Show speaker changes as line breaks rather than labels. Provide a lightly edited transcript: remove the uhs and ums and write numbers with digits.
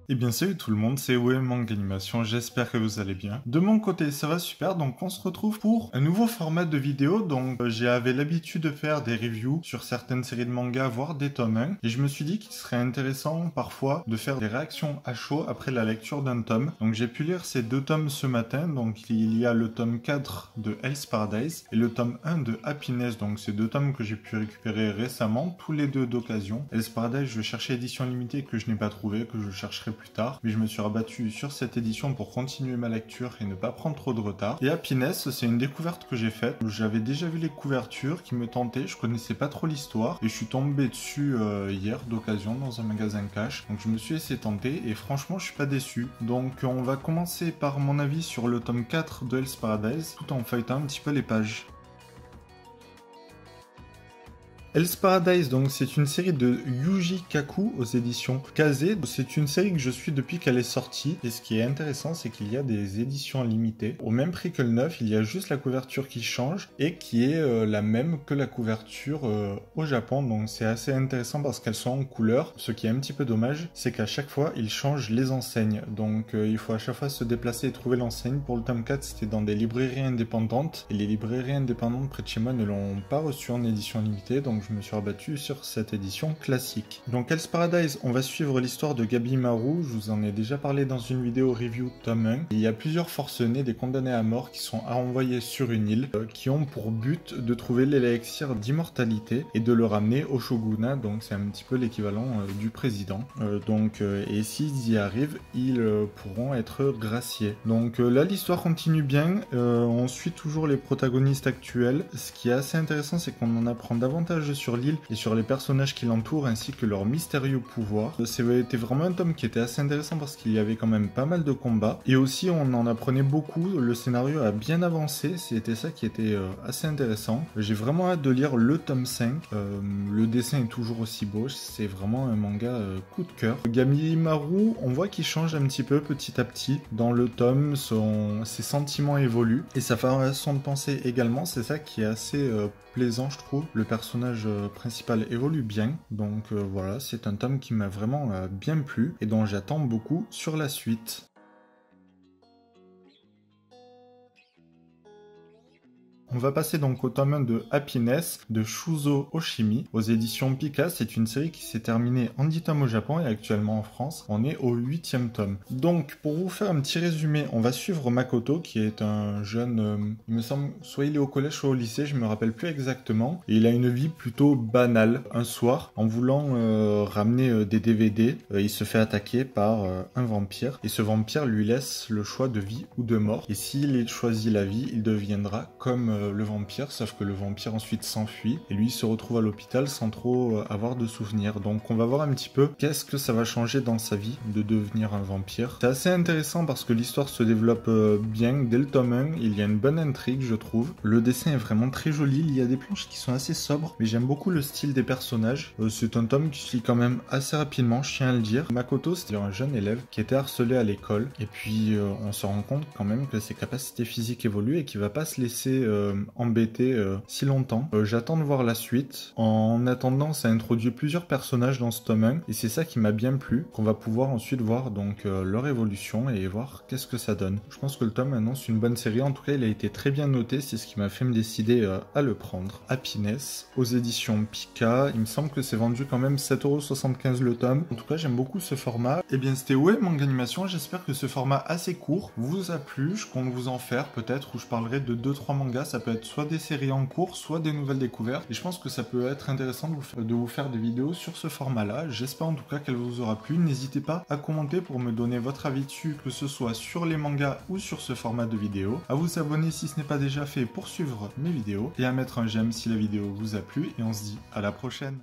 Eh bien salut tout le monde, c'est OM Manga Animation, j'espère que vous allez bien. De mon côté ça va super, donc on se retrouve pour un nouveau format de vidéo. Donc j'avais l'habitude de faire des reviews sur certaines séries de mangas, voire des tomes 1. Et je me suis dit qu'il serait intéressant parfois de faire des réactions à chaud après la lecture d'un tome. Donc j'ai pu lire ces deux tomes ce matin, donc il y a le tome 4 de Hell's Paradise et le tome 1 de Happiness. Donc ces deux tomes que j'ai pu récupérer récemment, tous les deux d'occasion. Hell's Paradise je cherchais édition limitée que je n'ai pas trouvé, que je chercherai plus tard, mais je me suis rabattu sur cette édition pour continuer ma lecture et ne pas prendre trop de retard. Et Happiness, c'est une découverte que j'ai faite. J'avais déjà vu les couvertures qui me tentaient, je connaissais pas trop l'histoire et je suis tombé dessus hier d'occasion dans un magasin cash. Donc je me suis laissé tenter et franchement je suis pas déçu. Donc on va commencer par mon avis sur le tome 4 de Hell's Paradise tout en feuilletant un petit peu les pages. Hell's Paradise, donc c'est une série de Yuji Kaku aux éditions Kaze. C'est une série que je suis depuis qu'elle est sortie. Et ce qui est intéressant, c'est qu'il y a des éditions limitées. Au même prix que le neuf, il y a juste la couverture qui change et qui est la même que la couverture au Japon. Donc c'est assez intéressant parce qu'elles sont en couleur. Ce qui est un petit peu dommage, c'est qu'à chaque fois, ils changent les enseignes. Donc il faut à chaque fois se déplacer et trouver l'enseigne. Pour le tome 4, c'était dans des librairies indépendantes. Et les librairies indépendantes près de chez moi ne l'ont pas reçu en édition limitée. Donc je me suis rabattu sur cette édition classique. Donc Hell's Paradise, on va suivre l'histoire de Gabi Maru, je vous en ai déjà parlé dans une vidéo review tome 1. Il y a plusieurs forcenés, des condamnés à mort qui sont envoyés sur une île, qui ont pour but de trouver l'élixir d'immortalité et de le ramener au shogunat, donc c'est un petit peu l'équivalent du président. Et s'ils y arrivent, ils pourront être graciés. Donc là l'histoire continue bien, on suit toujours les protagonistes actuels. Ce qui est assez intéressant, c'est qu'on en apprend davantage sur l'île et sur les personnages qui l'entourent ainsi que leurs mystérieux pouvoirs. C'était vraiment un tome qui était assez intéressant parce qu'il y avait quand même pas mal de combats et aussi on en apprenait beaucoup, le scénario a bien avancé, c'était ça qui était assez intéressant. J'ai vraiment hâte de lire le tome 5, le dessin est toujours aussi beau, c'est vraiment un manga coup de cœur. Gabi Maru, on voit qu'il change un petit peu petit à petit dans le tome, ses sentiments évoluent et sa façon de penser également, c'est ça qui est assez plaisant je trouve. Le personnage principal évolue bien, donc voilà, c'est un tome qui m'a vraiment bien plu et dont j'attends beaucoup sur la suite. On va passer donc au tome 1 de Happiness de Shuzo Oshimi aux éditions Pika. C'est une série qui s'est terminée en 10 tomes au Japon et actuellement en France, on est au 8e tome. Donc pour vous faire un petit résumé, on va suivre Makoto qui est un jeune, il me semble, soit il est au collège soit au lycée, je me rappelle plus exactement. Et il a une vie plutôt banale. Un soir, en voulant ramener des DVD, il se fait attaquer par un vampire et ce vampire lui laisse le choix de vie ou de mort. Et s'il choisit la vie, il deviendra comme le vampire, sauf que le vampire ensuite s'enfuit et lui il se retrouve à l'hôpital sans trop avoir de souvenirs. Donc on va voir un petit peu qu'est-ce que ça va changer dans sa vie de devenir un vampire. C'est assez intéressant parce que l'histoire se développe bien dès le tome 1, il y a une bonne intrigue je trouve. Le dessin est vraiment très joli, il y a des planches qui sont assez sobres, mais j'aime beaucoup le style des personnages. C'est un tome qui se lit quand même assez rapidement, je tiens à le dire. Makoto c'est un jeune élève qui était harcelé à l'école et puis on se rend compte quand même que ses capacités physiques évoluent et qu'il va pas se laisser embêté si longtemps. J'attends de voir la suite. En attendant, ça introduit plusieurs personnages dans ce tome 1 et c'est ça qui m'a bien plu, qu'on va pouvoir ensuite voir donc leur évolution et voir qu'est-ce que ça donne. Je pense que le tome annonce une bonne série, en tout cas il a été très bien noté, c'est ce qui m'a fait me décider à le prendre. Happiness aux éditions Pika, il me semble que c'est vendu quand même 7,75€ le tome. En tout cas j'aime beaucoup ce format. Et bien c'était OM Manga Animation, j'espère que ce format assez court vous a plu, je compte vous en faire peut-être où je parlerai de 2-3 mangas, ça peut être soit des séries en cours, soit des nouvelles découvertes. Et je pense que ça peut être intéressant de vous faire des vidéos sur ce format-là. J'espère en tout cas qu'elle vous aura plu. N'hésitez pas à commenter pour me donner votre avis dessus, que ce soit sur les mangas ou sur ce format de vidéo. À vous abonner si ce n'est pas déjà fait pour suivre mes vidéos. Et à mettre un j'aime si la vidéo vous a plu. Et on se dit à la prochaine.